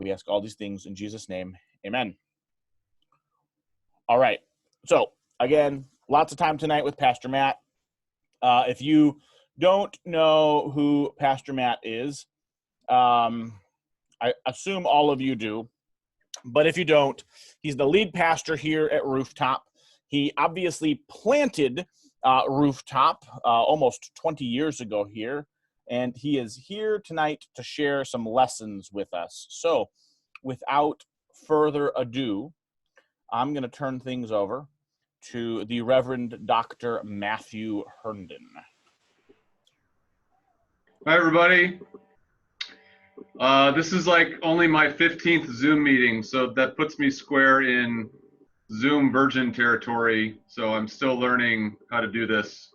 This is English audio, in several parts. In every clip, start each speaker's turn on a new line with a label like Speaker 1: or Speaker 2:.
Speaker 1: We ask all these things in Jesus' name. Amen. All right. So, again, lots of time tonight with Pastor Matt. If you don't know who Pastor Matt is, I assume all of you do. But if you don't, he's the lead pastor here at Rooftop. He obviously planted Rooftop almost 20 years ago here, and he is here tonight to share some lessons with us. So, without further ado, I'm going to turn things over to the Reverend Dr. Matthew Herndon.
Speaker 2: Hi, everybody. This is like only my 15th Zoom meeting, so that puts me square in Zoom virgin territory. So I'm still learning how to do this.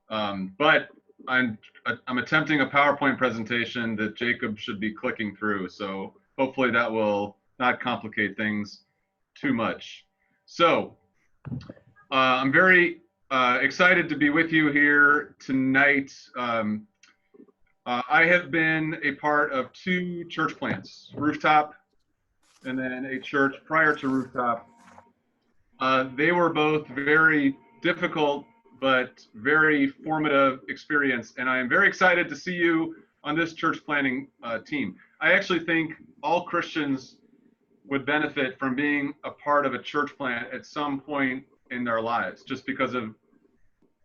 Speaker 2: But I'm attempting a PowerPoint presentation that Jacob should be clicking through. So hopefully that will not complicate things too much. So I'm very excited to be with you here tonight. I have been a part of 2 church plants, Rooftop and then a church prior to Rooftop. They were both very difficult but very formative experience, and I am very excited to see you on this church planting team. I actually think all Christians would benefit from being a part of a church plant at some point in their lives, just because of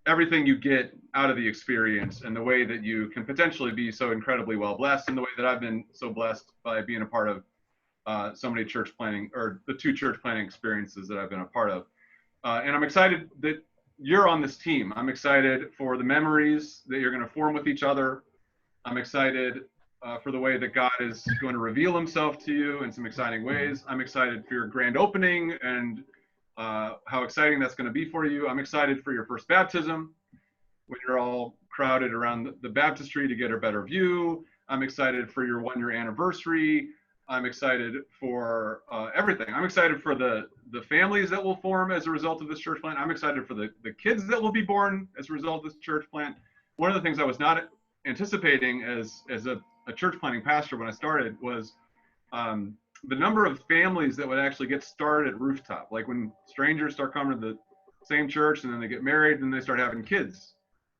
Speaker 2: everything you get out of the experience and the way that you can potentially be so incredibly well blessed, and the way that I've been so blessed by being a part of so many church planting, or the 2 church planting experiences that I've been a part of. And I'm excited that you're on this team. I'm excited for the memories that you're going to form with each other. I'm excited for the way that God is going to reveal himself to you in some exciting ways. I'm excited for your grand opening and how exciting that's going to be for you. I'm excited for your first baptism when you're all crowded around the baptistry to get a better view. I'm excited for your 1-year anniversary. I'm excited for everything. I'm excited for the families that will form as a result of this church plant. I'm excited for the kids that will be born as a result of this church plant. One of the things I was not anticipating as a church planting pastor when I started was the number of families that would actually get started at Rooftop. Like when strangers start coming to the same church and then they get married and they start having kids.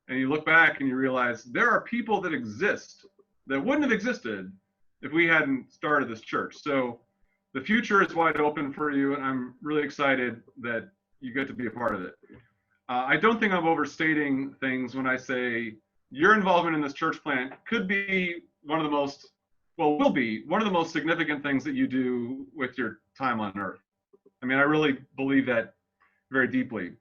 Speaker 2: And you look back and you realize there are people that exist that wouldn't have existed if we hadn't started this church. So the future is wide open for you, and I'm really excited that you get to be a part of it. I don't think I'm overstating things when I say your involvement in this church plant could be one of the most, well, will be one of the most significant things that you do with your time on earth. I mean, I really believe that very deeply.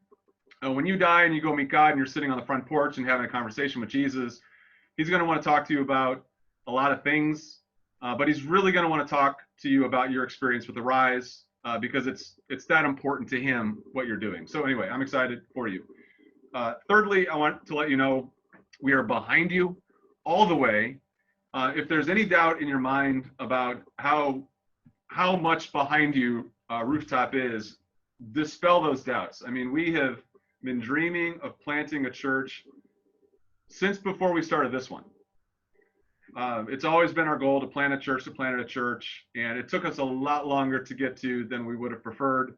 Speaker 2: When you die and you go meet God and you're sitting on the front porch and having a conversation with Jesus, he's going to want to talk to you about a lot of things. But he's really going to want to talk to you about your experience with the Rise, because it's that important to him what you're doing. So anyway, I'm excited for you. Thirdly, I want to let you know we are behind you all the way. If there's any doubt in your mind about how much behind you Rooftop is, dispel those doubts. I mean, we have been dreaming of planting a church since before we started this one. It's always been our goal to plant a church, and it took us a lot longer to get to than we would have preferred,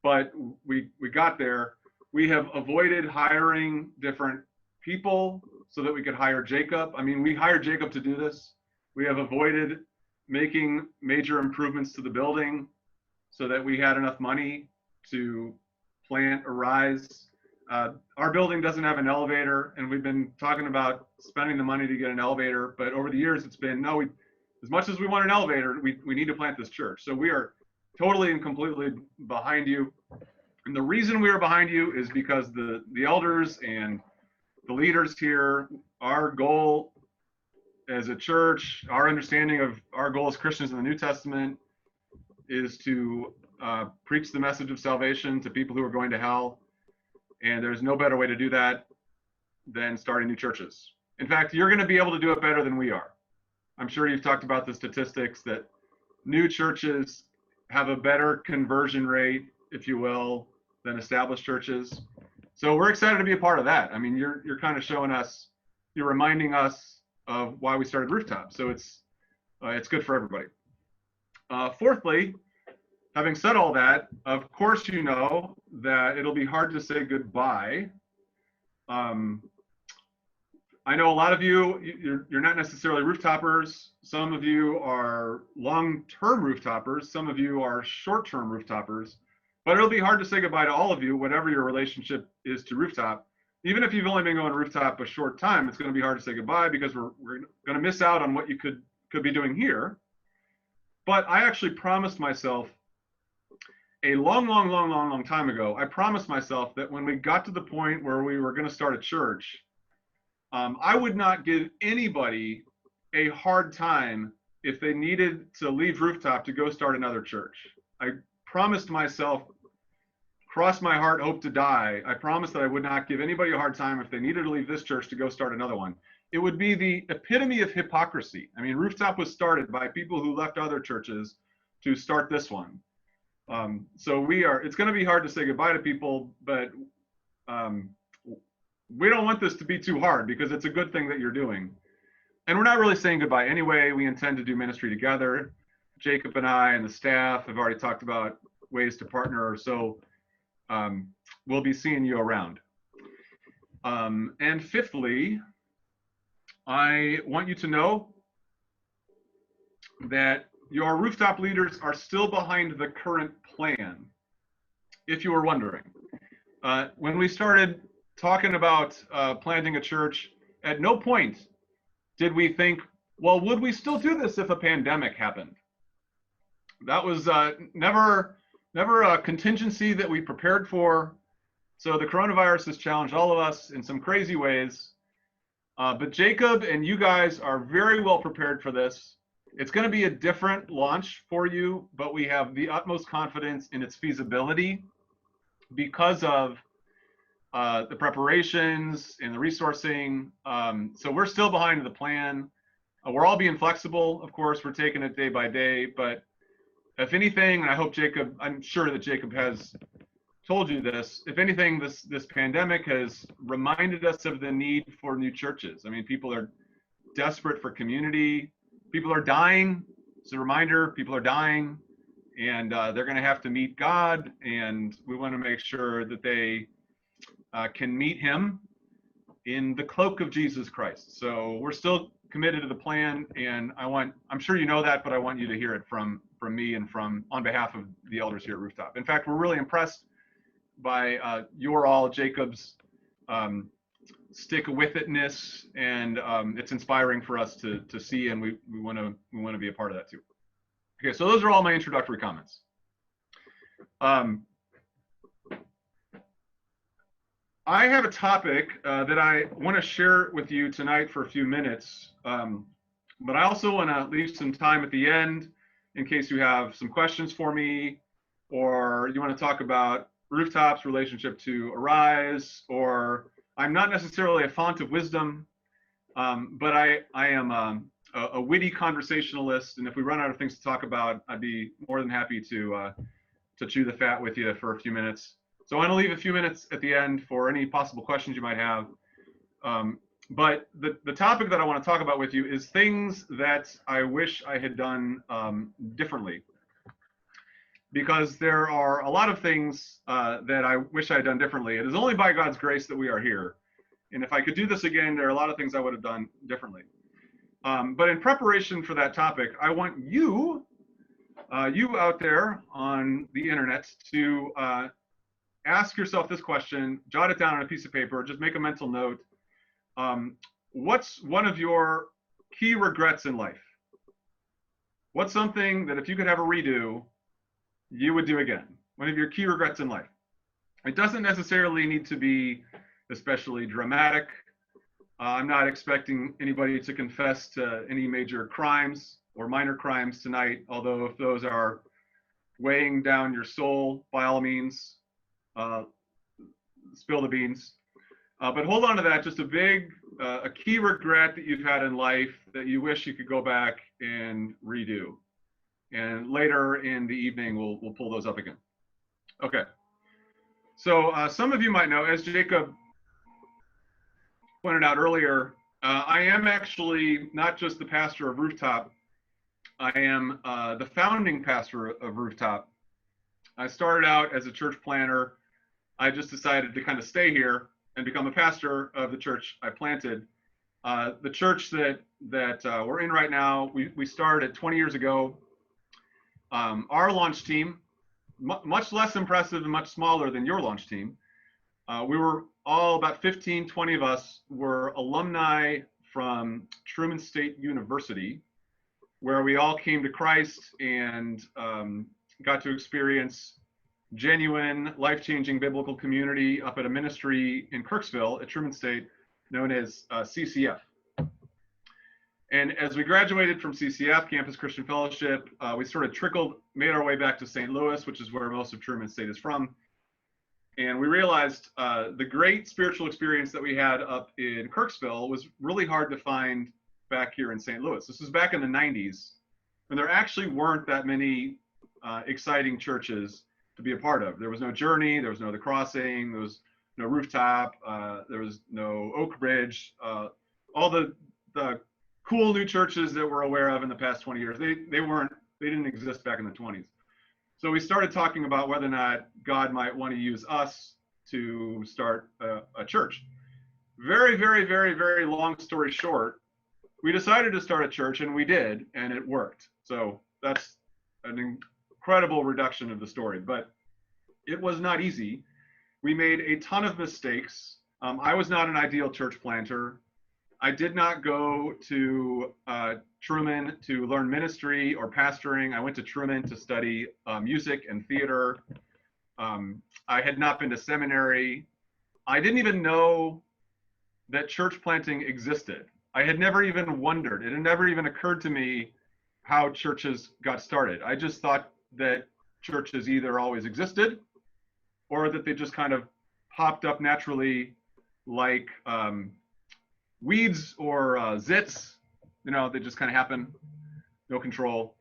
Speaker 2: but we got there. We have avoided hiring different people so that we could hire Jacob. I mean, we hired Jacob to do this. We have avoided making major improvements to the building so that we had enough money to plant a Rise. Our building doesn't have an elevator, and we've been talking about spending the money to get an elevator, but over the years it's been, no, as much as we want an elevator, we need to plant this church. So we are totally and completely behind you. And the reason we are behind you is because the elders and the leaders here, our goal as a church, our understanding of our goal as Christians in the New Testament is to preach the message of salvation to people who are going to hell. And there's no better way to do that than starting new churches. In fact, you're going to be able to do it better than we are. I'm sure you've talked about the statistics that new churches have a better conversion rate, if you will, than established churches. So we're excited to be a part of that. I mean, you're kind of showing us, you're reminding us of why we started Rooftop. So it's good for everybody. Fourthly, having said all that, of course you know that it'll be hard to say goodbye. I know a lot of you, you're not necessarily rooftoppers. Some of you are long-term rooftoppers. Some of you are short-term rooftoppers. But it'll be hard to say goodbye to all of you, whatever your relationship is to Rooftop. Even if you've only been going to Rooftop a short time, it's going to be hard to say goodbye because we're going to miss out on what you could be doing here. But I actually promised myself a long time ago, I promised myself that when we got to the point where we were going to start a church, I would not give anybody a hard time if they needed to leave Rooftop to go start another church. I promised myself, cross my heart, hope to die. I promised that I would not give anybody a hard time if they needed to leave this church to go start another one. It would be the epitome of hypocrisy. I mean, Rooftop was started by people who left other churches to start this one. So it's going to be hard to say goodbye to people, but we don't want this to be too hard because it's a good thing that you're doing. And we're not really saying goodbye anyway. We intend to do ministry together. Jacob and I and the staff have already talked about ways to partner. So we'll be seeing you around. And fifthly, I want you to know that your Rooftop leaders are still behind the current plan, if you were wondering. When we started talking about planting a church, at no point did we think, well, would we still do this if a pandemic happened? That was never a contingency that we prepared for. So the coronavirus has challenged all of us in some crazy ways. But Jacob and you guys are very well prepared for this. It's going to be a different launch for you, but we have the utmost confidence in its feasibility because of the preparations and the resourcing. So we're still behind the plan. We're all being flexible. Of course, we're taking it day by day, but if anything, and I hope Jacob, I'm sure that Jacob has told you this, if anything, this pandemic has reminded us of the need for new churches. I mean, people are desperate for community. People are dying. It's a reminder, people are dying, and they're going to have to meet God, and we want to make sure that they can meet him in the cloak of Jesus Christ. So we're still committed to the plan, and I'm sure you know that, but I want you to hear it from me and on behalf of the elders here at Rooftop. In fact, we're really impressed by Jacob's stick with itness, and it's inspiring for us to see, and we want to be a part of that too. Okay, so those are all my introductory comments. I have a topic that I want to share with you tonight for a few minutes, but I also want to leave some time at the end in case you have some questions for me, or you want to talk about Rooftop's relationship to Arise, or I'm not necessarily a font of wisdom, but I am a witty conversationalist, and if we run out of things to talk about, I'd be more than happy to chew the fat with you for a few minutes. So I want to leave a few minutes at the end for any possible questions you might have. But the topic that I want to talk about with you is things that I wish I had done differently. Because there are a lot of things that I wish I had done differently. It is only by God's grace that we are here. And if I could do this again, there are a lot of things I would have done differently. But in preparation for that topic, I want you out there on the internet to ask yourself this question, jot it down on a piece of paper, just make a mental note. What's one of your key regrets in life? What's something that if you could have a redo, you would do again? One of your key regrets in life. It doesn't necessarily need to be especially dramatic. I'm not expecting anybody to confess to any major crimes or minor crimes tonight, although if those are weighing down your soul, by all means, spill the beans. But hold on to that, just a key regret that you've had in life that you wish you could go back and redo. And later in the evening, we'll pull those up again. Okay. So some of you might know, as Jacob pointed out earlier, I am actually not just the pastor of Rooftop. I am the founding pastor of Rooftop. I started out as a church planter. I just decided to kind of stay here and become a pastor of the church I planted. The church that we're in right now, we started 20 years ago. Our launch team, much less impressive and much smaller than your launch team. We were all about 15, 20 of us were alumni from Truman State University, where we all came to Christ and got to experience genuine, life-changing biblical community up at a ministry in Kirksville at Truman State known as CCF. And as we graduated from CCF, Campus Christian Fellowship, we sort of made our way back to St. Louis, which is where most of Truman State is from. And we realized the great spiritual experience that we had up in Kirksville was really hard to find back here in St. Louis. This was back in the 90s, and there actually weren't that many exciting churches to be a part of. There was no Journey, there was no The Crossing, there was no Rooftop, there was no Oak Ridge. All the cool new churches that we're aware of in the past 20 years, they didn't exist back in the 20s. So we started talking about whether or not God might want to use us to start a church. Very, very, very, very long story short, we decided to start a church, and we did, and it worked. So that's an incredible reduction of the story, but it was not easy. We made a ton of mistakes. I was not an ideal church planter. I did not go to Truman to learn ministry or pastoring. I went to Truman to study music and theater. I had not been to seminary. I didn't even know that church planting existed. I had never even wondered. It had never even occurred to me how churches got started. I just thought that churches either always existed or that they just kind of popped up naturally like weeds or zits. You know, they just kind of happen, no control.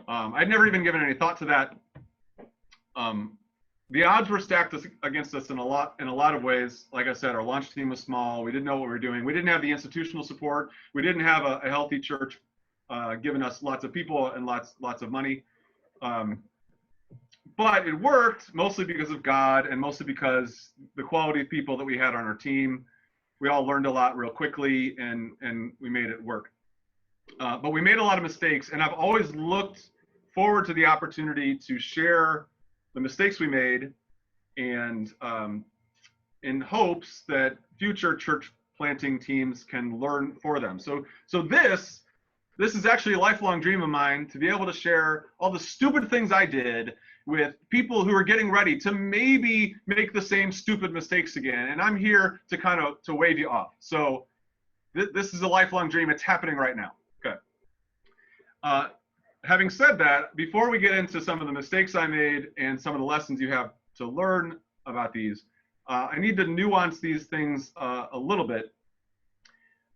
Speaker 2: I'd never even given any thought to that. The odds were stacked against us in a lot of ways. Like I said, our launch team was small. We didn't know what we were doing. We didn't have the institutional support. We didn't have a healthy church giving us lots of people and lots of money. But it worked mostly because of God and mostly because the quality of people that we had on our team. We all learned a lot real quickly, and we made it work. But we made a lot of mistakes, and I've always looked forward to the opportunity to share the mistakes we made, and in hopes that future church planting teams can learn for them. So this is actually a lifelong dream of mine, to be able to share all the stupid things I did with people who are getting ready to maybe make the same stupid mistakes again. And I'm here to kind of to wave you off. So this is a lifelong dream. It's happening right now. Okay. Having said that, before we get into some of the mistakes I made and some of the lessons you have to learn about these, I need to nuance these things a little bit.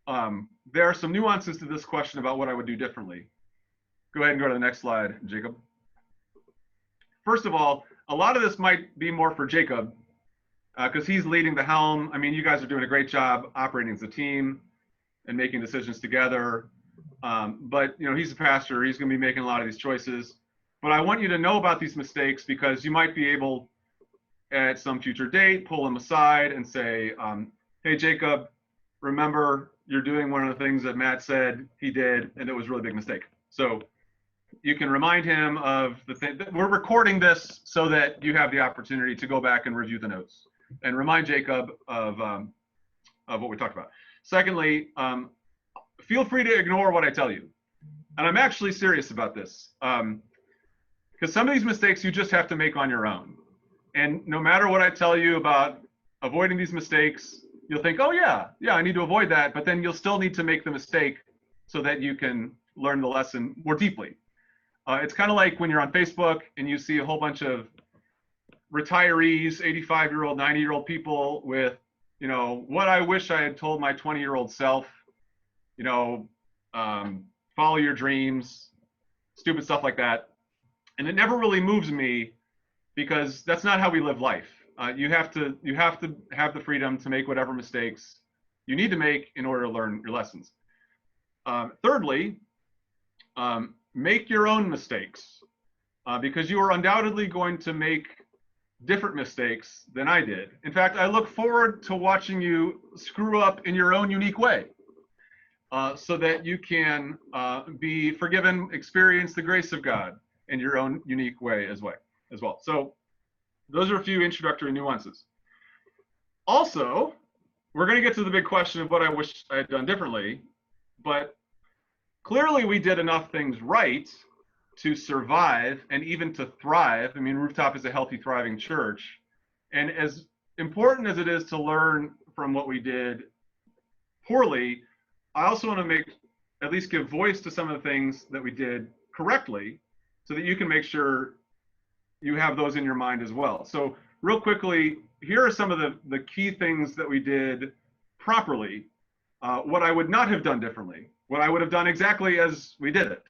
Speaker 2: There are some nuances to this question about what I would do differently. Go ahead and go to the next slide, Jacob. First of all, a lot of this might be more for Jacob because he's leading the helm. I mean, you guys are doing a great job operating as a team and making decisions together. But you know, he's a pastor. He's going to be making a lot of these choices. But I want you to know about these mistakes because you might be able, at some future date, pull him aside and say, "Hey, Jacob, remember you're doing one of the things that Matt said he did, and it was a really big mistake." So you can remind him of the thing. We're recording this so that you have the opportunity to go back and review the notes and remind Jacob of what we talked about. Secondly, feel free to ignore what I tell you. And I'm actually serious about this because some of these mistakes you just have to make on your own. And no matter what I tell you about avoiding these mistakes, you'll think, oh yeah, I need to avoid that. But then you'll still need to make the mistake so that you can learn the lesson more deeply. It's kind of like when you're on Facebook and you see a whole bunch of retirees, 85-year-old, 90-year-old people with, you know, what I wish I had told my 20-year-old self, you know, follow your dreams, stupid stuff like that. And it never really moves me because that's not how we live life. You have to have the freedom to make whatever mistakes you need to make in order to learn your lessons. Thirdly, make your own mistakes, because you are undoubtedly going to make different mistakes than I did. In fact, I look forward to watching you screw up in your own unique way, so that you can be forgiven, experience the grace of God in your own unique way as well. So those are a few introductory nuances. Also, we're going to get to the big question of what I wish I had done differently, but clearly we did enough things right to survive and even to thrive. I mean, Rooftop is a healthy, thriving church. And as important as it is to learn from what we did poorly, I also want to at least give voice to some of the things that we did correctly, so that you can make sure you have those in your mind as well. So real quickly, here are some of the key things that we did properly, what I would not have done differently, what I would have done exactly as we did it.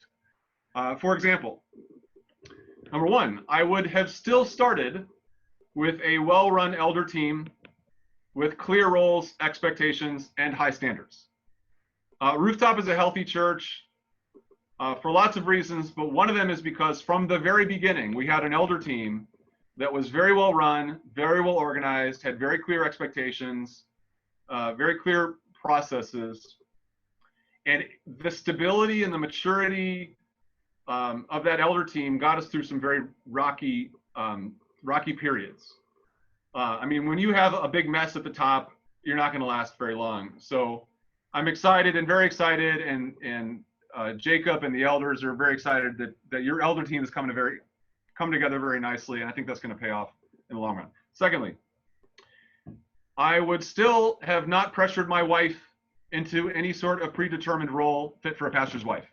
Speaker 2: For example, number one, I would have still started with a well-run elder team with clear roles, expectations, and high standards. Rooftop is a healthy church for lots of reasons, but one of them is because from the very beginning, we had an elder team that was very well run, very well organized, had very clear expectations, very clear processes, and the stability and the maturity of that elder team got us through some very rocky periods. I mean, when you have a big mess at the top, you're not going to last very long. So I'm excited and very excited, and Jacob and the elders are very excited that your elder team is come together very nicely, and I think that's going to pay off in the long run. Secondly, I would still have not pressured my wife into any sort of predetermined role fit for a pastor's wife.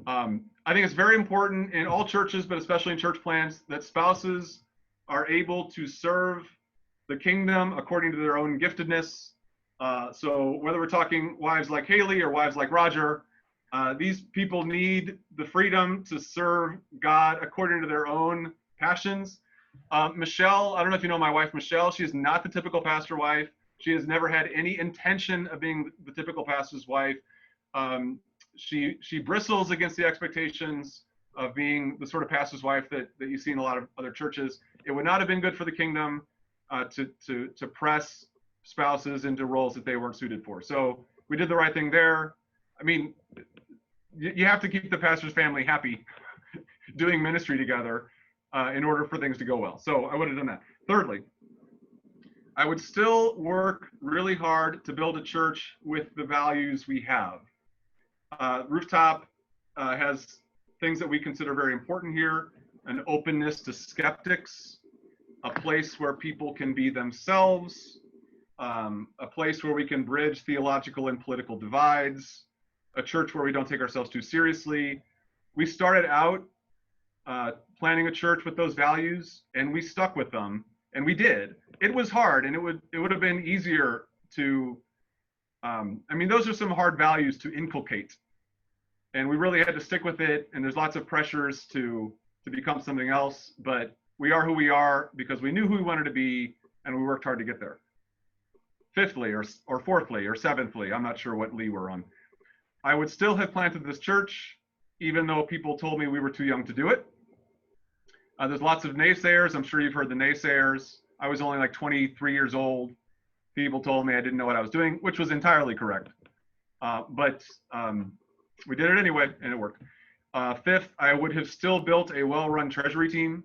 Speaker 2: I think it's very important in all churches, but especially in church plants, that spouses are able to serve the kingdom according to their own giftedness. So whether we're talking wives like Haley or wives like Roger, these people need the freedom to serve God according to their own passions. Michelle, I don't know if you know my wife, Michelle, she is not the typical pastor wife. She has never had any intention of being the typical pastor's wife. She bristles against the expectations of being the sort of pastor's wife that you see in a lot of other churches. It would not have been good for the kingdom to press spouses into roles that they weren't suited for. So we did the right thing there. I mean, you have to keep the pastor's family happy doing ministry together in order for things to go well. So I would have done that. Thirdly, I would still work really hard to build a church with the values we have. Rooftop has things that we consider very important here: an openness to skeptics, a place where people can be themselves, a place where we can bridge theological and political divides, a church where we don't take ourselves too seriously. We started out planning a church with those values, and we stuck with them, and we did. It was hard, and it would have been easier to, I mean, those are some hard values to inculcate, and we really had to stick with it, and there's lots of pressures to become something else, but we are who we are because we knew who we wanted to be, and we worked hard to get there. Fifthly, or fourthly, or seventhly, I'm not sure what Lee we're on, I would still have planted this church, even though people told me we were too young to do it. There's lots of naysayers. I'm sure you've heard the naysayers. I was only like 23 years old. People told me I didn't know what I was doing, which was entirely correct. But we did it anyway, and it worked. Fifth, I would have still built a well-run treasury team.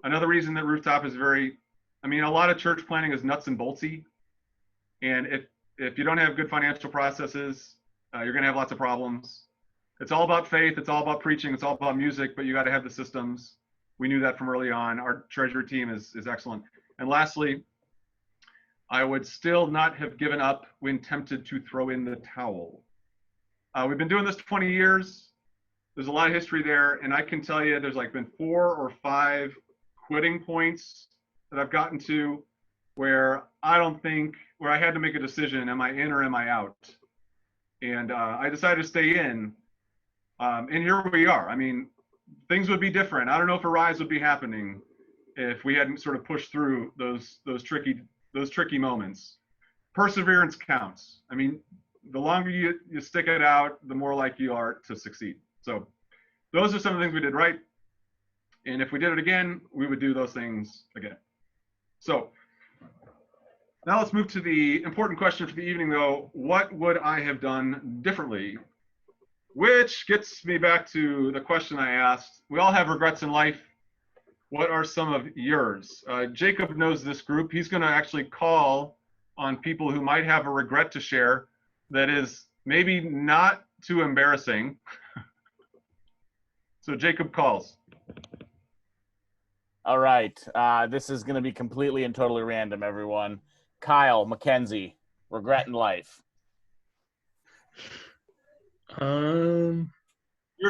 Speaker 2: Another reason that Rooftop is I mean, a lot of church planning is nuts and boltsy. And if you don't have good financial processes, you're going to have lots of problems. It's all about faith. It's all about preaching. It's all about music, but you got to have the systems. We knew that from early on. Our treasury team is excellent. And lastly, I would still not have given up when tempted to throw in the towel. We've been doing this 20 years. There's a lot of history there. And I can tell you there's like been 4 or 5 quitting points that I've gotten to where where I had to make a decision, am I in or am I out? And I decided to stay in. And here we are. I mean, things would be different. I don't know if a rise would be happening if we hadn't sort of pushed through those tricky moments. Perseverance counts. I mean, the longer you stick it out, the more likely you are to succeed. So those are some of the things we did right. And if we did it again, we would do those things again. So now let's move to the important question for the evening, though. What would I have done differently? Which gets me back to the question I asked. We all have regrets in life. What are some of yours? Jacob knows this group. He's going to actually call on people who might have a regret to share that is maybe not too embarrassing. So Jacob calls.
Speaker 1: All right. This is going to be completely and totally random, everyone. Kyle, Mackenzie, regret in life.
Speaker 2: You're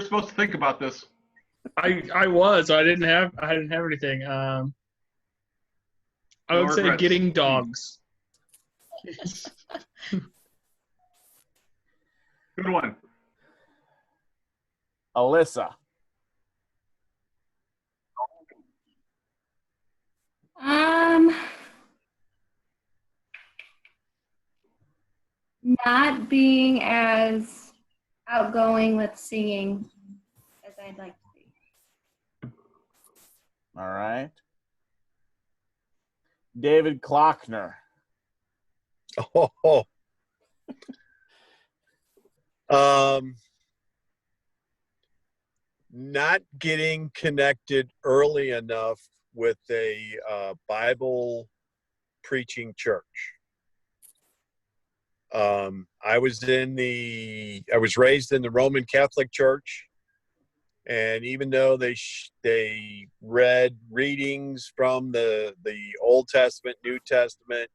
Speaker 2: supposed to think about this.
Speaker 3: I was. I didn't have anything. I would say
Speaker 2: regrets.
Speaker 3: getting dogs.
Speaker 2: Good one.
Speaker 1: Alyssa.
Speaker 4: Not being as outgoing with singing as I'd like to be.
Speaker 1: All right. David Klockner.
Speaker 5: Oh. Not getting connected early enough with a Bible preaching church. I was raised in the Roman Catholic Church, and even though they read readings from the Old Testament, New Testament,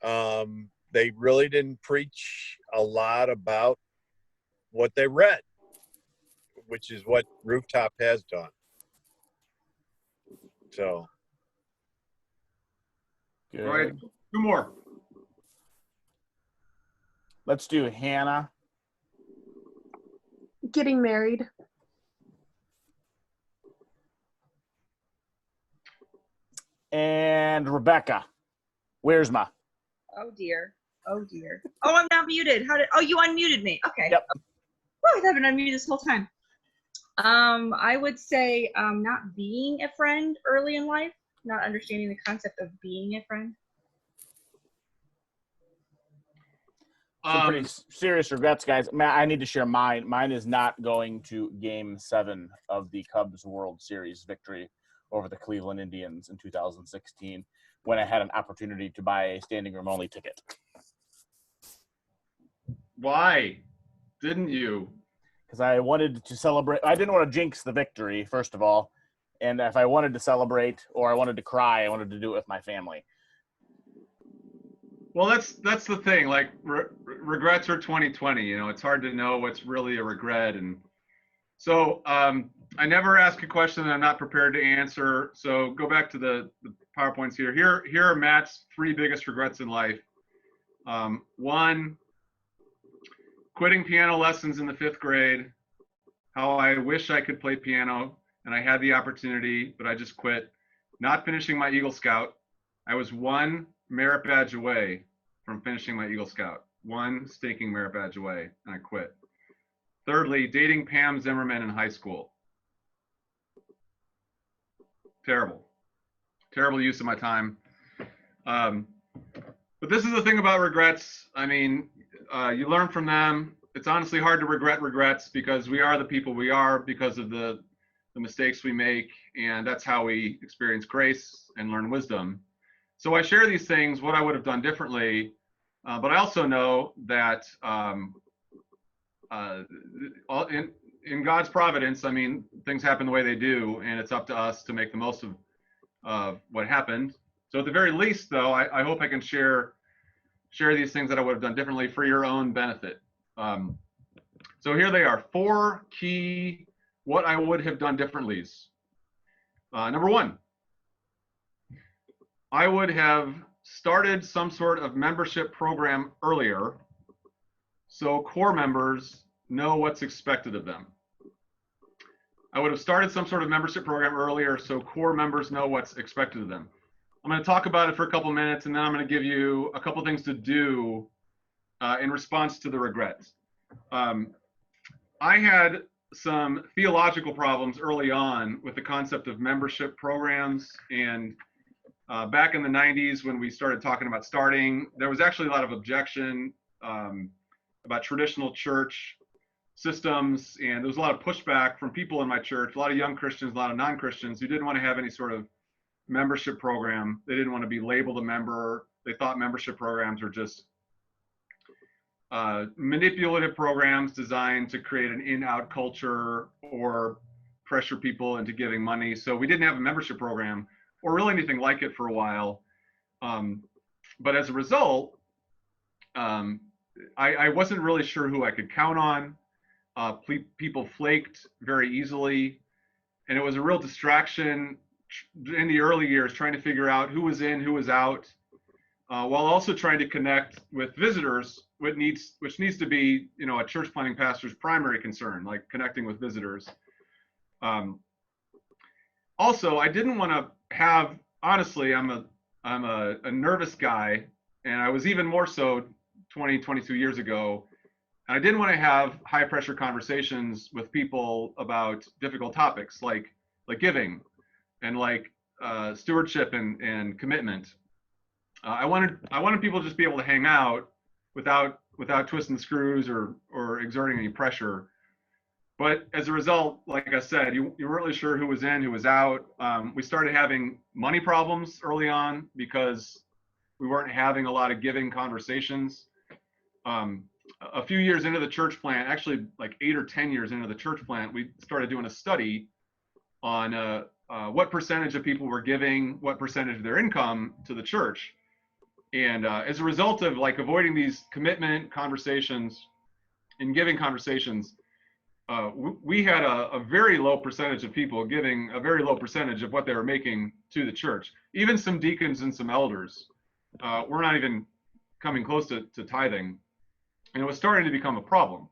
Speaker 5: they really didn't preach a lot about what they read, which is what Rooftop has done. So,
Speaker 1: Good.
Speaker 2: All right, 2 more.
Speaker 1: Let's do Hannah.
Speaker 6: Getting married.
Speaker 1: And Rebecca. Where's my?
Speaker 7: Oh dear. Oh dear. Oh, I'm not muted. You unmuted me. Okay.
Speaker 1: Yep.
Speaker 7: Oh, I haven't unmuted this whole time. I would say not being a friend early in life, not understanding the concept of being a friend.
Speaker 1: Some pretty serious regrets, guys. Matt, I need to share mine. Mine is not going to Game 7 of the Cubs World Series victory over the Cleveland Indians in 2016 when I had an opportunity to buy a standing room only ticket.
Speaker 2: Why didn't you?
Speaker 1: Because I wanted to celebrate. I didn't want to jinx the victory, first of all. And if I wanted to celebrate or I wanted to cry, I wanted to do it with my family.
Speaker 2: Well, that's the thing. Like regrets are 2020. You know, it's hard to know what's really a regret. And so I never ask a question that I'm not prepared to answer. So go back to the PowerPoints here. Here are Matt's 3 biggest regrets in life. 1, quitting piano lessons in the 5th grade. How I wish I could play piano and I had the opportunity, but I just quit. Not finishing my Eagle Scout. I was 1 merit badge away from finishing my Eagle Scout. 1 stinking merit badge away, and I quit. Thirdly, dating Pam Zimmerman in high school. Terrible. Terrible use of my time. But this is the thing about regrets. I mean, you learn from them. It's honestly hard to regret regrets because we are the people we are because of the mistakes we make, and that's how we experience grace and learn wisdom. So I share these things, what I would have done differently, but I also know that in God's providence, I mean, things happen the way they do, and it's up to us to make the most of what happened. So at the very least, though, I hope I can share these things that I would have done differently for your own benefit. So here they are, 4 key what I would have done differently. Number 1, I would have started some sort of membership program earlier so core members know what's expected of them. I would have started some sort of membership program earlier so core members know what's expected of them. I'm going to talk about it for a couple minutes, and then I'm going to give you a couple things to do in response to the regrets. I had some theological problems early on with the concept of membership programs. And back in the 90s, when we started talking about starting, there was actually a lot of objection about traditional church systems. And there was a lot of pushback from people in my church, a lot of young Christians, a lot of non-Christians who didn't want to have any sort of membership program. They didn't want to be labeled a member. They thought membership programs were just manipulative programs designed to create an in-out culture or pressure people into giving money. So we didn't have a membership program or really anything like it for a while. But as a result, I wasn't really sure who I could count on. People flaked very easily, and it was a real distraction in the early years trying to figure out who was in, who was out, while also trying to connect with visitors, which needs to be, a church planting pastor's primary concern, like connecting with visitors. Also, I didn't want to have, honestly, I'm a nervous guy, and I was even more so 22 years ago. And I didn't want to have high pressure conversations with people about difficult topics like giving and like stewardship and commitment. I wanted people to just be able to hang out without twisting the screws or exerting any pressure. But as a result, like I said, you weren't really sure who was in, who was out. We started having money problems early on because we weren't having a lot of giving conversations. A few years into the church plant, actually like 8 or 10 years into the church plant, we started doing a study on what percentage of people were giving, what percentage of their income to the church. And as a result of like avoiding these commitment conversations and giving conversations, we had a very low percentage of people giving a very low percentage of what they were making to the church. Even some deacons and some elders were not even coming close to tithing. And it was starting to become a problem.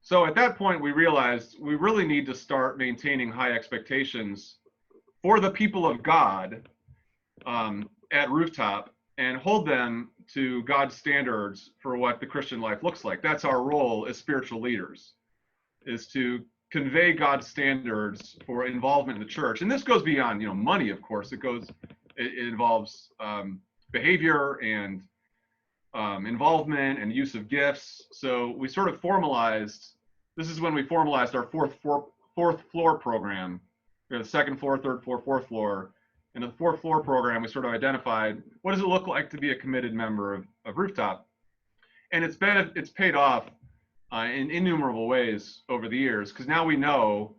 Speaker 2: So at that point, we realized we really need to start maintaining high expectations for the people of God at Rooftop and hold them to God's standards for what the Christian life looks like. That's our role as spiritual leaders, is to convey God's standards for involvement in the church. And this goes beyond, money, of course. It involves behavior and involvement and use of gifts. So we sort of formalized, this is when we formalized our fourth floor program. We have the second floor, third floor, fourth floor. And in the fourth floor program, we sort of identified what does it look like to be a committed member of Rooftop. And it's paid off in innumerable ways over the years, because now we know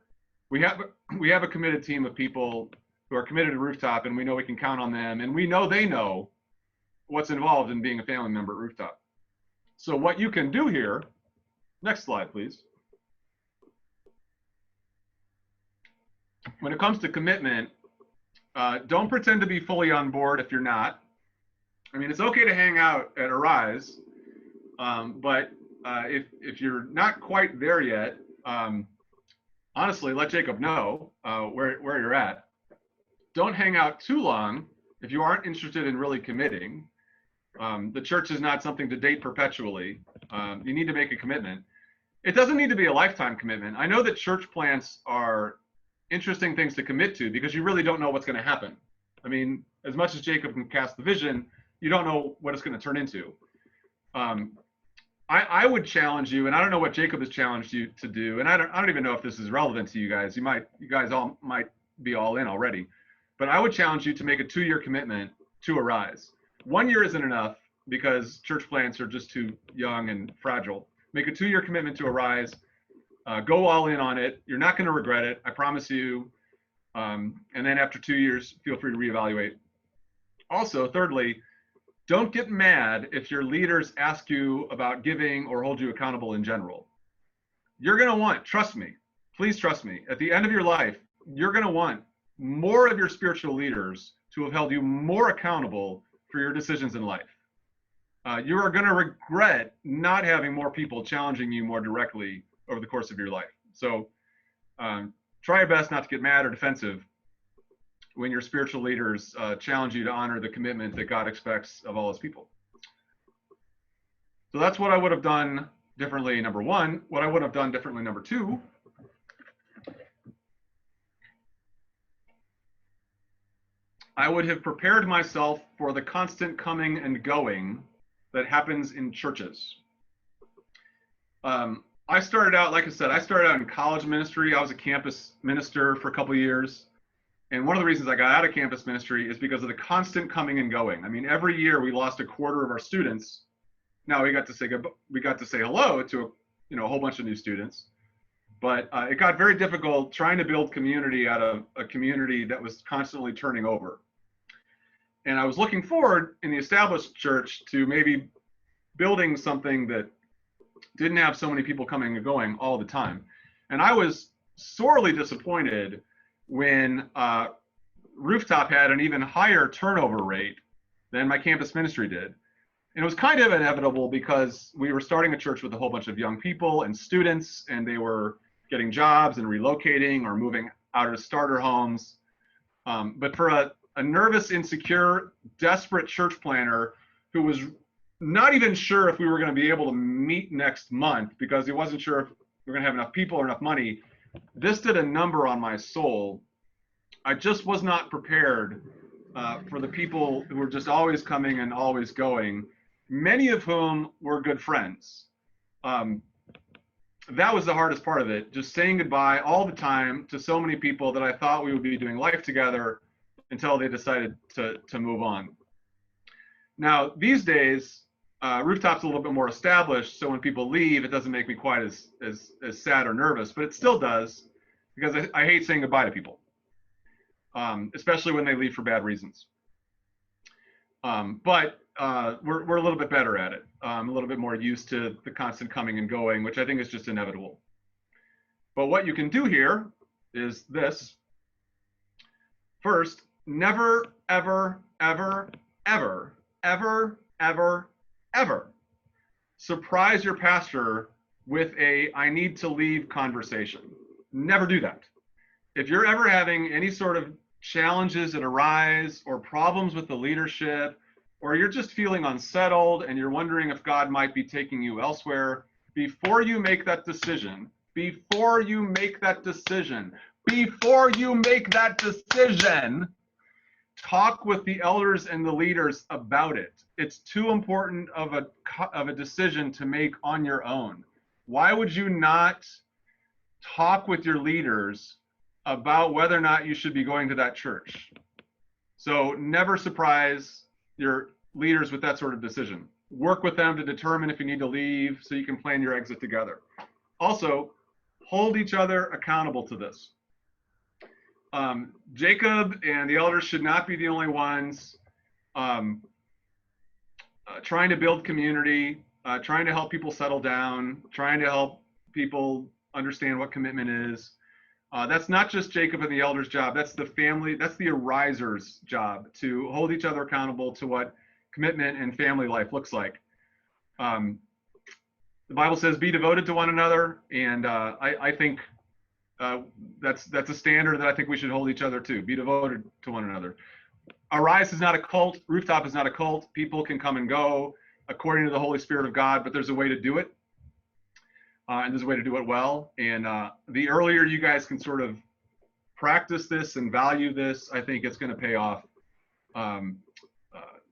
Speaker 2: we have a committed team of people who are committed to Rooftop, and we know we can count on them, and we know they know what's involved in being a family member at Rooftop. So what you can do here, next slide, please. When it comes to commitment, don't pretend to be fully on board if you're not. I mean, it's okay to hang out at Arise, but if you're not quite there yet, honestly, let Jacob know where you're at. Don't hang out too long if you aren't interested in really committing. The church is not something to date perpetually. You need to make a commitment. It doesn't need to be a lifetime commitment. I know that church plants are interesting things to commit to because you really don't know what's going to happen. I mean, as much as Jacob can cast the vision, you don't know what it's going to turn into. I would challenge you, and I don't know what Jacob has challenged you to do, and I don't even know if this is relevant to you guys. You guys all might be all in already, but I would challenge you to make a 2-year commitment to Arise. 1 year isn't enough because church plants are just too young and fragile. Make a 2-year commitment to Arise. Go all in on it. You're not going to regret it, I promise you. And then after 2 years, feel free to reevaluate. Also, thirdly, don't get mad if your leaders ask you about giving or hold you accountable in general. You're going to want, trust me, please trust me, at the end of your life, you're going to want more of your spiritual leaders to have held you more accountable for your decisions in life. You are going to regret not having more people challenging you more directly over the course of your life. So try your best not to get mad or defensive when your spiritual leaders challenge you to honor the commitment that God expects of all his people. So that's what I would have done differently, number one, what I would have done differently, number two, I would have prepared myself for the constant coming and going that happens in churches. I started out, like I said, I started out in college ministry. I was a campus minister for a couple of years. And one of the reasons I got out of campus ministry is because of the constant coming and going. I mean, every year we lost a quarter of our students. Now we got to say hello to a whole bunch of new students. But it got very difficult trying to build community out of a community that was constantly turning over. And I was looking forward in the established church to maybe building something that didn't have so many people coming and going all the time. And I was sorely disappointed when Rooftop had an even higher turnover rate than my campus ministry did. And it was kind of inevitable because we were starting a church with a whole bunch of young people and students, and they were getting jobs and relocating or moving out of starter homes. But for a nervous, insecure, desperate church planner who was not even sure if we were going to be able to meet next month because he wasn't sure if we were going to have enough people or enough money, this did a number on my soul. I just was not prepared for the people who were just always coming and always going, many of whom were good friends. That was the hardest part of it, just saying goodbye all the time to so many people that I thought we would be doing life together until they decided to move on. Now, these days, Rooftop's a little bit more established, so when people leave, it doesn't make me quite as sad or nervous, but it still does, because I hate saying goodbye to people, especially when they leave for bad reasons. But we're a little bit better at it, a little bit more used to the constant coming and going, which I think is just inevitable. But what you can do here is this. First, never, ever, ever, ever, ever, ever, ever surprise your pastor with a "I need to leave" conversation. Never do that. If you're ever having any sort of challenges that arise or problems with the leadership, or you're just feeling unsettled and you're wondering if God might be taking you elsewhere, before you make that decision, talk with the elders and the leaders about it. It's too important of a decision to make on your own. Why would you not talk with your leaders about whether or not you should be going to that church? So never surprise your leaders with that sort of decision. Work with them to determine if you need to leave so you can plan your exit together. Also, hold each other accountable to this. Jacob and the elders should not be the only ones trying to build community, trying to help people settle down, trying to help people understand what commitment is. That's not just Jacob and the elders' job. That's the family, that's the arisers' job, to hold each other accountable to what commitment and family life looks like. The Bible says, be devoted to one another. And I think that's a standard that I think we should hold each other to. Be devoted to one another. Arise is not a cult. Rooftop is not a cult. People can come and go according to the Holy Spirit of God, but there's a way to do it. And there's a way to do it well. And the earlier you guys can sort of practice this and value this, I think it's going to pay off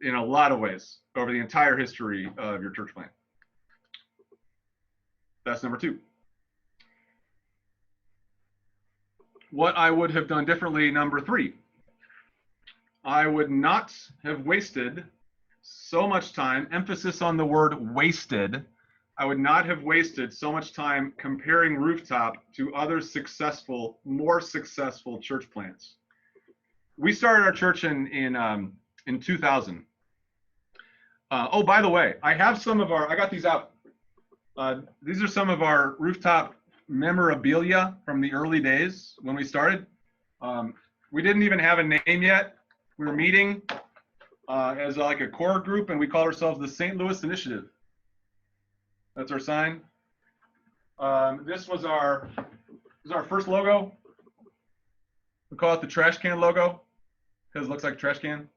Speaker 2: in a lot of ways over the entire history of your church plant. That's number two. What I would have done differently, number three. I would not have wasted so much time, emphasis on the word wasted. I would not have wasted so much time comparing Rooftop to other successful, more successful church plants. We started our church in 2000. Oh, by the way, I have some of our, I got these out. These are some of our Rooftop memorabilia from the early days when we started. We didn't even have a name yet. We were meeting as like a core group, and we called ourselves the St. Louis Initiative. That's our sign. This was our first logo. We call it the trash can logo because it looks like a trash can.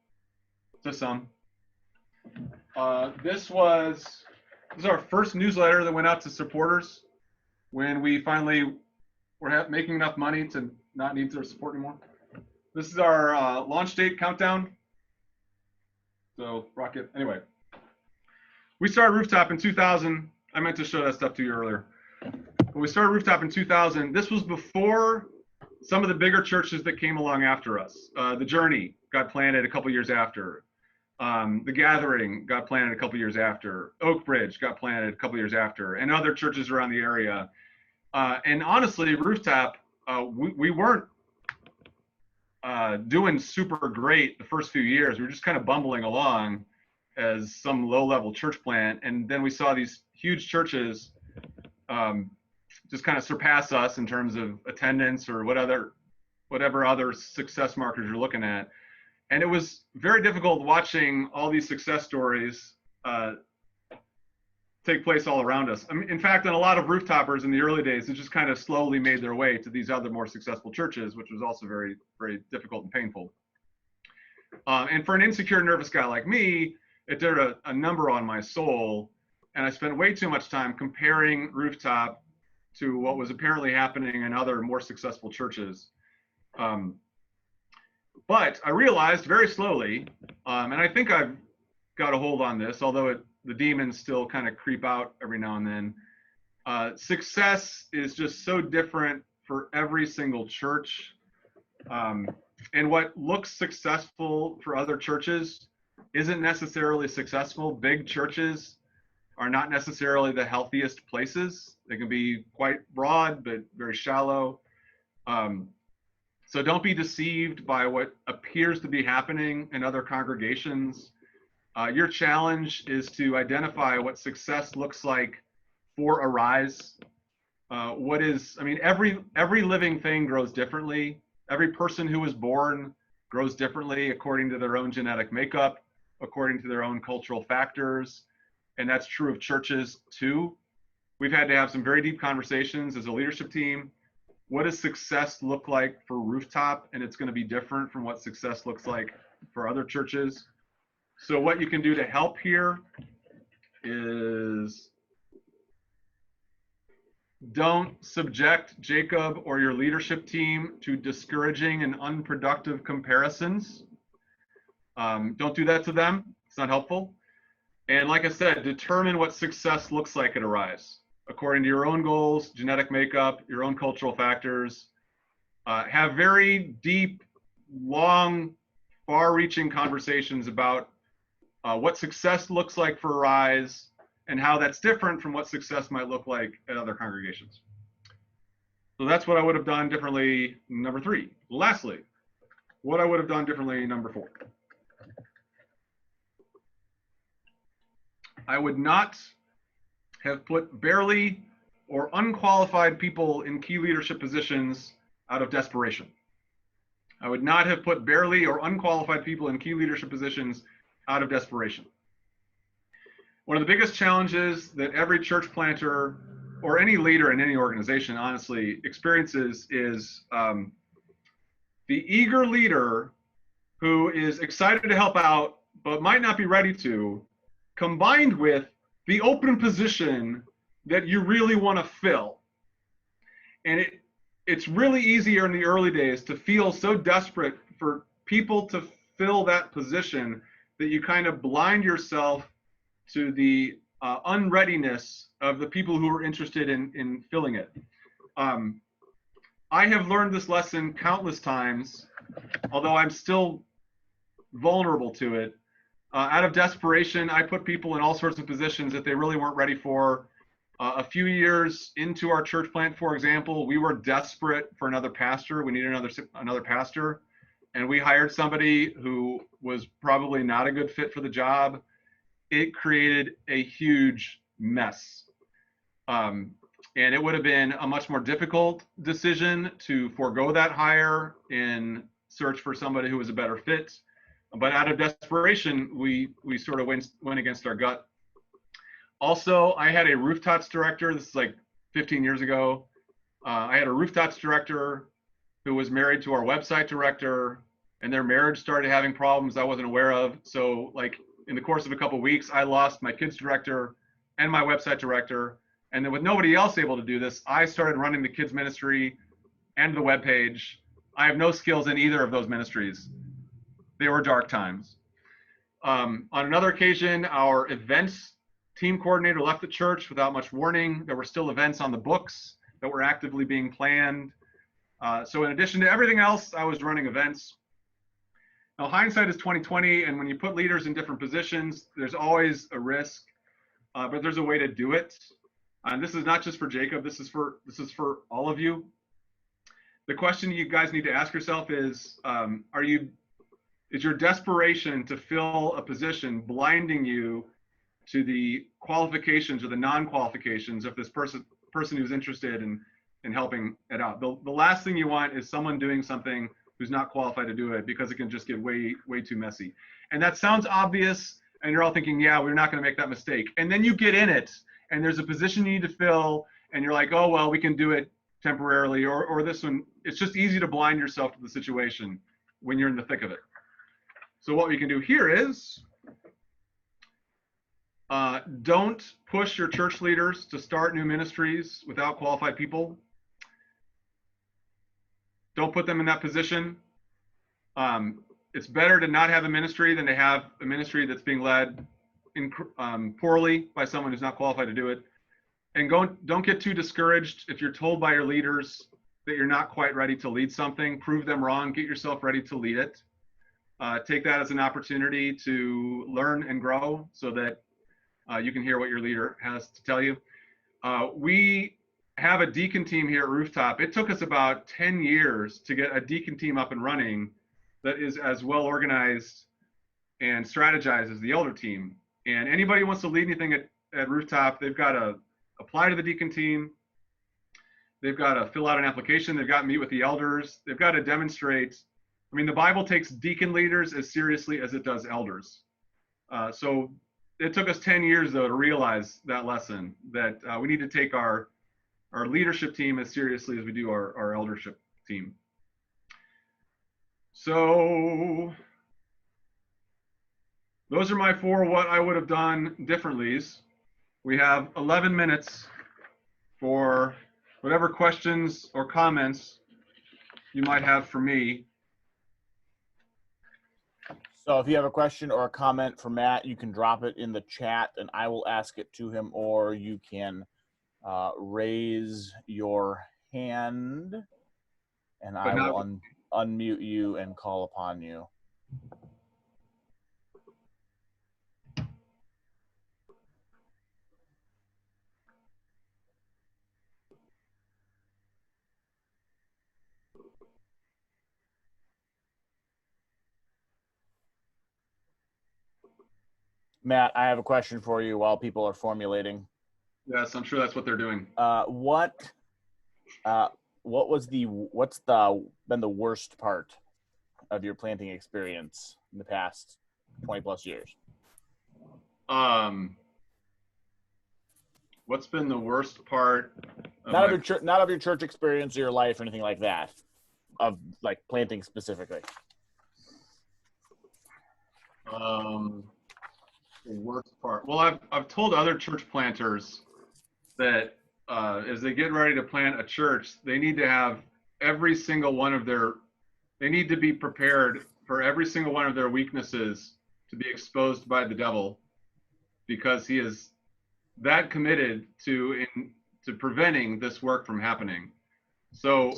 Speaker 2: Just some. This was This is our first newsletter that went out to supporters when we finally were making enough money to not need their support anymore. This is our launch date countdown. So rocket. Anyway, we started Rooftop in 2000. I meant to show that stuff to you earlier. When we started Rooftop in 2000, this was before some of the bigger churches that came along after us. The Journey got planted a couple years after. The Gathering got planted a couple years after. Oak Bridge got planted a couple years after, and other churches around the area. And honestly, Rooftop, we weren't doing super great the first few years. We were just kind of bumbling along as some low-level church plant, and then we saw these huge churches just kind of surpass us in terms of attendance or whatever other success markers you're looking at. And it was very difficult watching all these success stories take place all around us. I mean, in fact, on a lot of Rooftoppers in the early days, it just kind of slowly made their way to these other more successful churches, which was also very, very difficult and painful. And for an insecure, nervous guy like me, it did a number on my soul. And I spent way too much time comparing Rooftop to what was apparently happening in other more successful churches. But I realized very slowly, and I think I've got a hold on this, although the demons still kind of creep out every now and then. Success is just so different for every single church. And what looks successful for other churches isn't necessarily successful. Big churches are not necessarily the healthiest places. They can be quite broad, but very shallow. So don't be deceived by what appears to be happening in other congregations. Your challenge is to identify what success looks like for Arise. Every living thing grows differently. Every person who is born grows differently according to their own genetic makeup, according to their own cultural factors. And that's true of churches too. We've had to have some very deep conversations as a leadership team. What does success look like for Rooftop? And it's going to be different from what success looks like for other churches. So what you can do to help here is don't subject Jacob or your leadership team to discouraging and unproductive comparisons. Don't do that to them. It's not helpful. And like I said, determine what success looks like at Arise, according to your own goals, genetic makeup, your own cultural factors. Have very deep, long, far-reaching conversations about what success looks like for Arise and how that's different from what success might look like at other congregations. So that's what I would have done differently, number 3. Lastly, what I would have done differently, number 4. I would not have put barely or unqualified people in key leadership positions out of desperation. I would not have put barely or unqualified people in key leadership positions out of desperation. One of the biggest challenges that every church planter or any leader in any organization honestly experiences is the eager leader who is excited to help out but might not be ready to, combined with the open position that you really want to fill. And it's really easier in the early days to feel so desperate for people to fill that position that you kind of blind yourself to the unreadiness of the people who are interested in filling it. I have learned this lesson countless times, although I'm still vulnerable to it. Out of desperation, I put people in all sorts of positions that they really weren't ready for. A few years into our church plant, for example, we were desperate for another pastor. We needed another pastor, and we hired somebody who was probably not a good fit for the job. It created a huge mess. And it would have been a much more difficult decision to forego that hire in search for somebody who was a better fit. But out of desperation, we sort of went against our gut. Also, I had a Rooftops director. This is like 15 years ago. I had a Rooftops director who was married to our website director, and their marriage started having problems I wasn't aware of. So like in the course of a couple of weeks, I lost my kids director, and my website director. And then with nobody else able to do this, I started running the kids ministry and the webpage. I have no skills in either of those ministries. They were dark times. On another occasion, our events team coordinator left the church without much warning. There were still events on the books that were actively being planned. So in addition to everything else, I was running events. Now, hindsight is 2020, and when you put leaders in different positions, there's always a risk, but there's a way to do it. And this is not just for Jacob. This is for all of you. The question you guys need to ask yourself is your desperation to fill a position blinding you to the qualifications or the non-qualifications of this person who's interested in helping it out? The last thing you want is someone doing something who's not qualified to do it, because it can just get way too messy. And that sounds obvious, and you're all thinking, yeah, we're not going to make that mistake. And then you get in it, and there's a position you need to fill, and you're like, oh, well, we can do it temporarily, or this one. It's just easy to blind yourself to the situation when you're in the thick of it. So what we can do here is, don't push your church leaders to start new ministries without qualified people. Don't put them in that position. It's better to not have a ministry than to have a ministry that's being led poorly by someone who's not qualified to do it. And don't get too discouraged if you're told by your leaders that you're not quite ready to lead something. Prove them wrong. Get yourself ready to lead it. Take that as an opportunity to learn and grow so that you can hear what your leader has to tell you. We have a deacon team here at Rooftop. It took us about 10 years to get a deacon team up and running that is as well organized and strategized as the elder team. And anybody who wants to lead anything at Rooftop, they've got to apply to the deacon team. They've got to fill out an application. They've got to meet with the elders. They've got to demonstrate. I mean, the Bible takes deacon leaders as seriously as it does elders. So it took us 10 years, though, to realize that lesson, that we need to take our leadership team as seriously as we do our eldership team. So those are my 4 what I would have done differently's. We have 11 minutes for whatever questions or comments you might have for me.
Speaker 1: So if you have a question or a comment for Matt, you can drop it in the chat and I will ask it to him, or you can raise your hand and I will unmute you and call upon you. Matt, I have a question for you while people are formulating.
Speaker 2: Yes, I'm sure that's what they're doing.
Speaker 1: What's been the worst part of your planting experience in the past 20 plus years?
Speaker 2: What's been the worst part of
Speaker 1: not of your church experience or your life or anything like that, of like planting specifically?
Speaker 2: The worst part. Well, I've told other church planters that as they get ready to plant a church, they need to have every single one of they need to be prepared for every single one of their weaknesses to be exposed by the devil, because he is that committed to preventing this work from happening. So,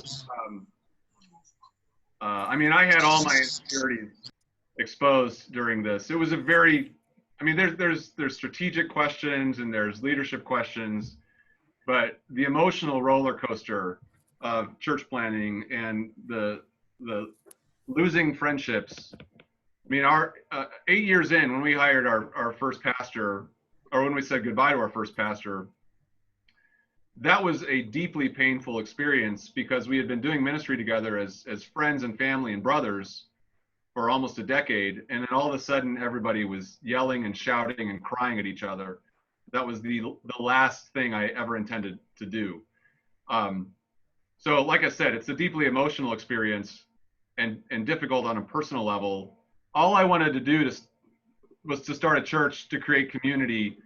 Speaker 2: I mean, I had all my insecurities exposed during this. It was a very, I mean, there's strategic questions and there's leadership questions, but the emotional roller coaster of church planning and the losing friendships. I mean, our 8 years in, when we hired our first pastor, or when we said goodbye to our first pastor, that was a deeply painful experience, because we had been doing ministry together as friends and family and brothers for almost a decade, and then all of a sudden everybody was yelling and shouting and crying at each other. That was the last thing I ever intended to do. So like I said, it's a deeply emotional experience and difficult on a personal level. All I wanted to do was to start a church to create community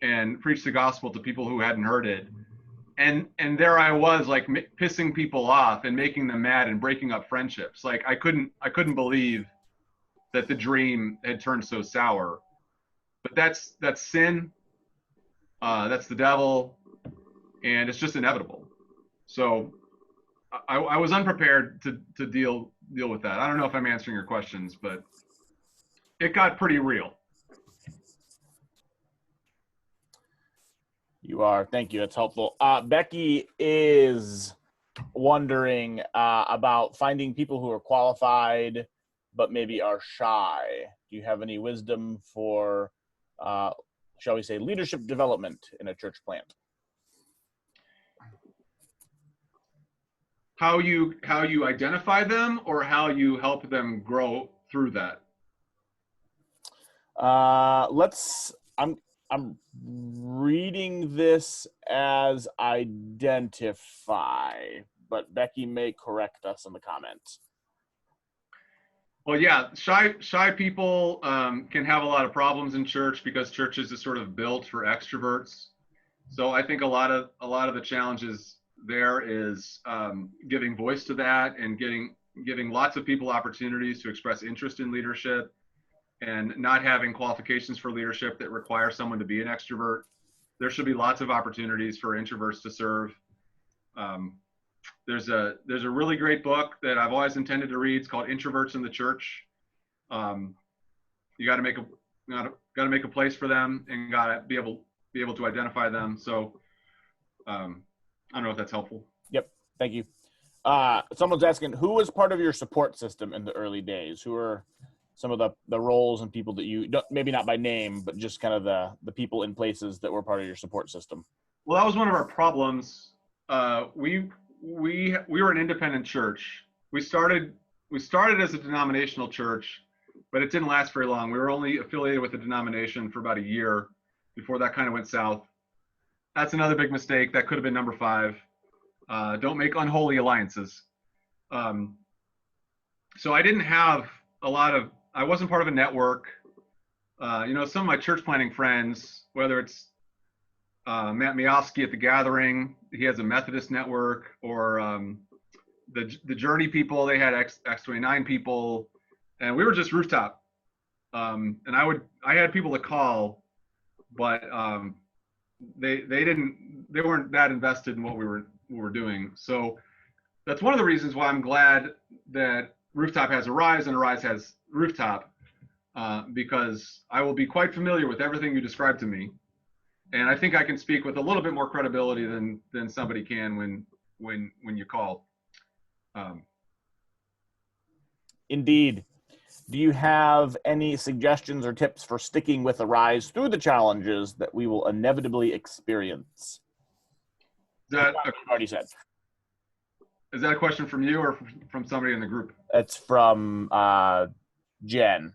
Speaker 2: and preach the gospel to people who hadn't heard it. And there I was, like, pissing people off and making them mad and breaking up friendships. Like, I couldn't believe that the dream had turned so sour. But that's sin. That's the devil, and it's just inevitable. So I was unprepared to deal with that. I don't know if I'm answering your questions, but it got pretty real.
Speaker 1: You are. Thank you. That's helpful. Becky is wondering about finding people who are qualified but maybe are shy. Do you have any wisdom for, shall we say, leadership development in a church plant?
Speaker 2: How you identify them, or how you help them grow through that?
Speaker 1: I'm reading this as identify, but Becky may correct us in the comments.
Speaker 2: Well, yeah, shy people can have a lot of problems in church because churches is sort of built for extroverts. So I think a lot of the challenges there is giving voice to that, and giving lots of people opportunities to express interest in leadership, and not having qualifications for leadership that require someone to be an extrovert. There should be lots of opportunities for introverts to serve. There's a really great book that I've always intended to read. It's called Introverts in the Church. You got to make a place for them, and got to be able to identify them. So I don't know if that's helpful.
Speaker 1: Yep. Thank you. Someone's asking, who was part of your support system in the early days? Who are some of the roles and people that you don't, maybe not by name, but just kind of the people in places that were part of your support system?
Speaker 2: Well, that was one of our problems. We were an independent church. We started as a denominational church, but it didn't last very long. We were only affiliated with the denomination for about a year before that kind of went south. That's another big mistake. That could have been number 5. Don't make unholy alliances. So I didn't have I wasn't part of a network. Some of my church planting friends, whether it's Matt Miofsky at the Gathering, he has a Methodist network, or the Journey people, they had X29 people, and we were just Rooftop. And I had people to call, but they weren't that invested in what we were doing. So that's one of the reasons why I'm glad that Rooftop has Arise and Arise has Rooftop, because I will be quite familiar with everything you described to me. And I think I can speak with a little bit more credibility than somebody can when you call.
Speaker 1: Indeed. Do you have any suggestions or tips for sticking with Arise through the challenges that we will inevitably experience?
Speaker 2: That
Speaker 1: I've already said.
Speaker 2: Is that a question from you or from somebody in the group?
Speaker 1: It's from Jen.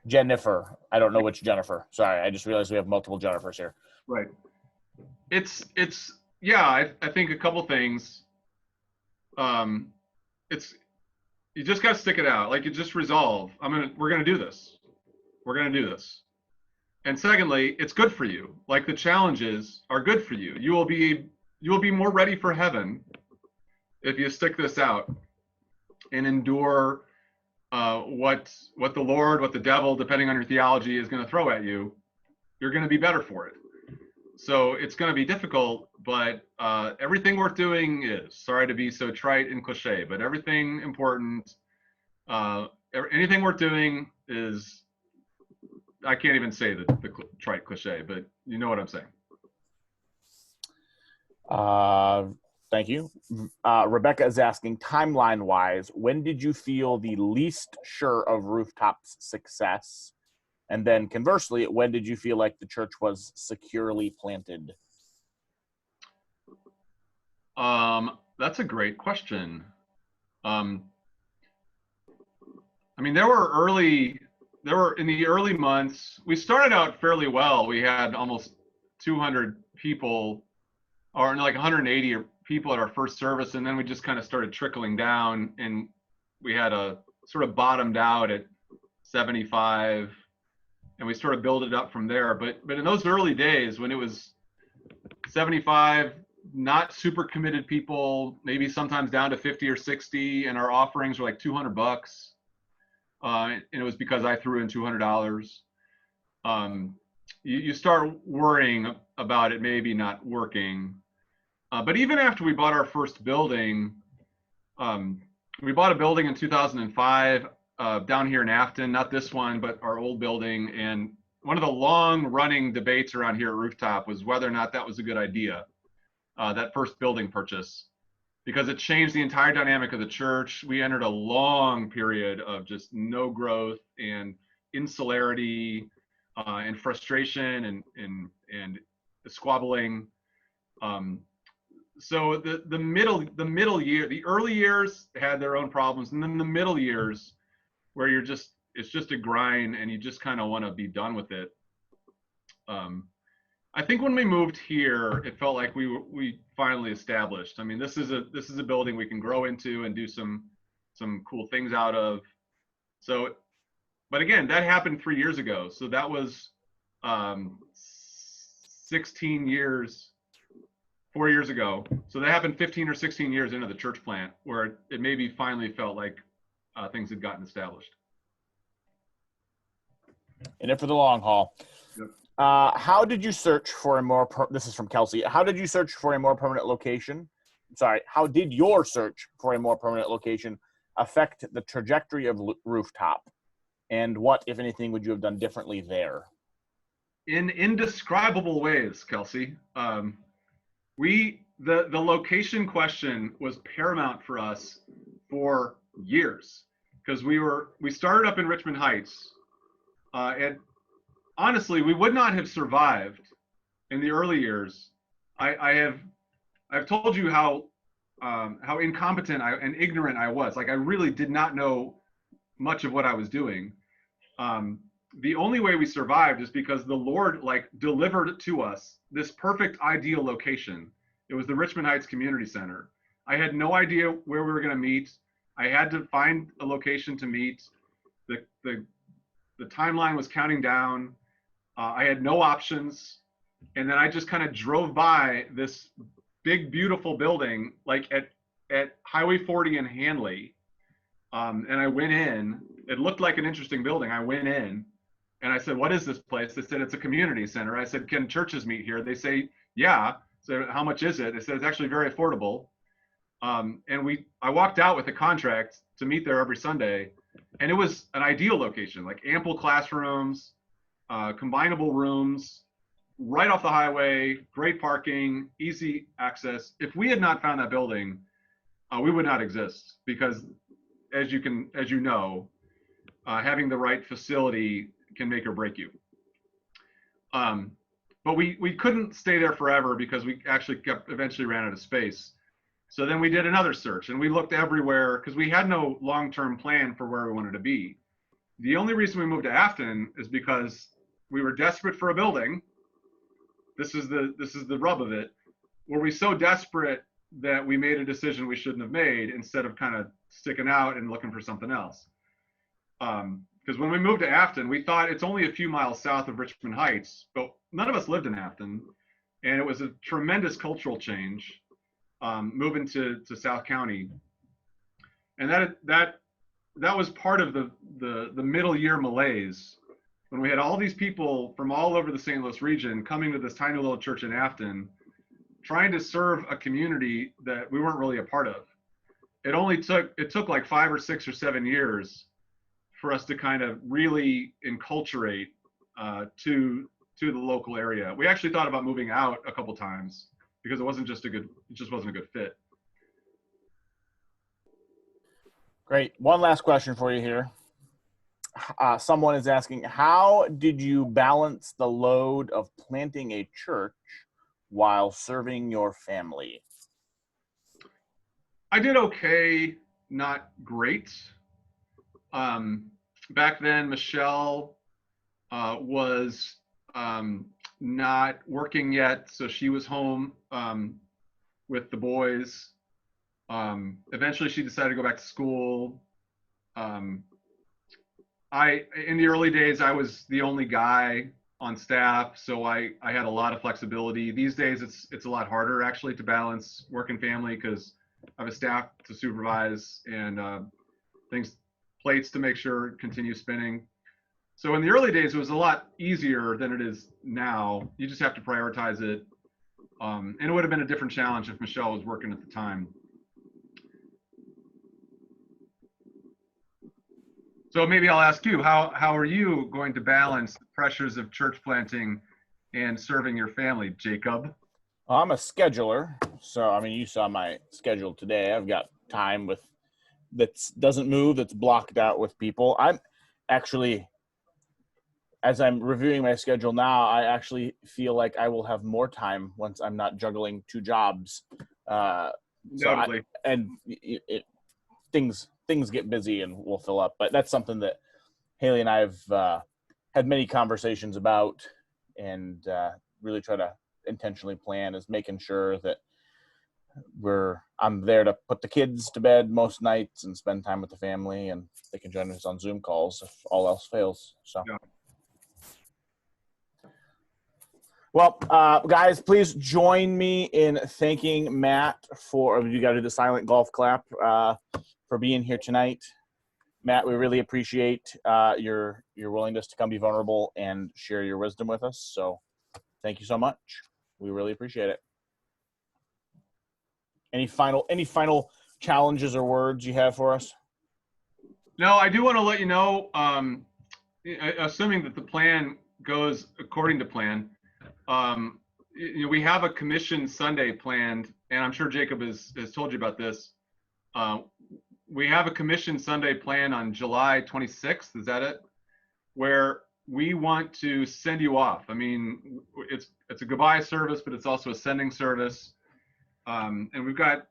Speaker 1: Jennifer. I don't know which Jennifer. Sorry, I just realized we have multiple Jennifers here.
Speaker 2: Right. It's yeah, I think a couple things. You just got to stick it out. Like, you just resolve. We're gonna do this. We're gonna do this. And secondly, it's good for you. Like, the challenges are good for you. You will be more ready for heaven if you stick this out and endure what the Lord, what the devil, depending on your theology, is going to throw at you. You're going to be better for it. So it's going to be difficult, but everything worth doing is. Sorry to be so trite and cliche, but everything important, anything worth doing is. I can't even say the trite cliche, but you know what I'm saying.
Speaker 1: Thank you. Rebecca is asking, timeline-wise, when did you feel the least sure of Rooftop's success? And then conversely, when did you feel like the church was securely planted?
Speaker 2: That's a great question. There were in the early months, we started out fairly well. We had almost 200 people, or like 180 people at our first service, and then we just kind of started trickling down, and we had a sort of bottomed out at 75, and we sort of build it up from there. But in those early days when it was 75, not super committed people, maybe sometimes down to 50 or 60, and our offerings were like $200. And it was because I threw in $200. You start worrying about it maybe not working. But even after we bought our first building, we bought a building in 2005 down here in Afton, not this one, but our old building. And one of the long running debates around here at Rooftop was whether or not that was a good idea, that first building purchase, because it changed the entire dynamic of the church. We entered a long period of just no growth and insularity and frustration and squabbling. So the early years had their own problems, and then the middle years where it's just a grind and you just kind of want to be done with it. I think when we moved here, it felt like we finally established. I mean, this is a building we can grow into and do some cool things out of. So, but again, that happened 3 years ago. So that was 16 years, 4 years ago. So that happened 15 or 16 years into the church plant, where it maybe finally felt like things had gotten established.
Speaker 1: In it for the long haul.
Speaker 2: Yep.
Speaker 1: How did you search for a more, this is from Kelsey. How did you search for a more permanent location? Sorry, how did your search for a more permanent location affect the trajectory of Rooftop? And what, if anything, would you have done differently there?
Speaker 2: In indescribable ways, Kelsey. The location question was paramount for us for years, because we started up in Richmond Heights, and honestly, we would not have survived in the early years. I've told you how incompetent and ignorant I was. Like, I really did not know much of what I was doing. The only way we survived is because the Lord delivered to us this perfect ideal location. It was the Richmond Heights Community Center. I had no idea where we were going to meet. I had to find a location to meet. The timeline was counting down. I had no options. And then I just kind of drove by this big, beautiful building, like at Highway 40 in Hanley. And I went in. It looked like an interesting building. I went in and I said, "What is this place?" They said, "It's a community center." I said, "Can churches meet here?" They say, "Yeah." So how much is it? They said, "It's actually very affordable." And I walked out with a contract to meet there every Sunday. And it was an ideal location, like ample classrooms, combinable rooms, right off the highway, great parking, easy access. If we had not found that building, we would not exist, because as you know, having the right facility can make or break you. But we couldn't stay there forever, because we actually eventually ran out of space. So then we did another search, and we looked everywhere because we had no long-term plan for where we wanted to be. The only reason we moved to Afton is because we were desperate for a building. This is the rub of it. Were we so desperate that we made a decision we shouldn't have made, instead of kind of sticking out and looking for something else? Because when we moved to Afton, we thought it's only a few miles south of Richmond Heights, but none of us lived in Afton, and it was a tremendous cultural change. Moving to South County, and that was part of the middle year malaise, when we had all these people from all over the St. Louis region coming to this tiny little church in Afton, trying to serve a community that we weren't really a part of. It took like 5 or 6 or 7 years for us to kind of really enculturate to the local area. We actually thought about moving out a couple times, because it just wasn't a good fit.
Speaker 1: Great. One last question for you here. Someone is asking, how did you balance the load of planting a church while serving your family?
Speaker 2: I did okay, not great. Back then, Michelle was not working yet, so she was home with the boys. Eventually she decided to go back to school. in the early days, I was the only guy on staff, so I had a lot of flexibility. These days, it's a lot harder actually to balance work and family because I have a staff to supervise and plates to make sure it continues spinning. So in the early days, it was a lot easier than it is now. You just have to prioritize it. And it would have been a different challenge if Michelle was working at the time. So maybe I'll ask you, how are you going to balance the pressures of church planting and serving your family, Jacob?
Speaker 1: I'm a scheduler, so I mean, you saw my schedule today. I've got time that doesn't move, that's blocked out with people. I'm actually, as I'm reviewing my schedule now, I actually feel like I will have more time once I'm not juggling 2 jobs. Things get busy and we'll fill up. But that's something that Haley and I have had many conversations about, and really try to intentionally plan, is making sure that I'm there to put the kids to bed most nights and spend time with the family, and they can join us on Zoom calls if all else fails. So.
Speaker 2: Yeah.
Speaker 1: Well, guys, please join me in thanking Matt you got to do the silent golf clap, for being here tonight. Matt, we really appreciate your willingness to come be vulnerable and share your wisdom with us. So thank you so much. We really appreciate it. Any final challenges or words you have for us?
Speaker 2: No, I do want to let you know, assuming that the plan goes according to plan, we have a commission Sunday planned, and I'm sure Jacob has told you about this. We have a commission Sunday planned on July 26th. Is that it? Where we want to send you off. I mean, it's a goodbye service, but it's also a sending service. And we're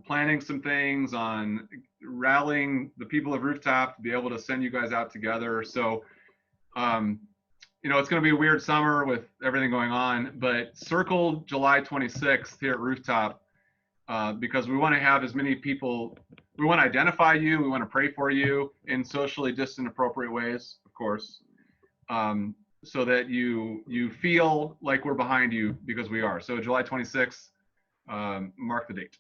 Speaker 2: planning some things on rallying the people of Rooftop to be able to send you guys out together. So, it's going to be a weird summer with everything going on, but circle July 26th here at Rooftop, because we want to have as many people. We want to identify you. We want to pray for you in socially distant, appropriate ways, of course, so that you feel like we're behind you, because we are. So July 26th, mark the date.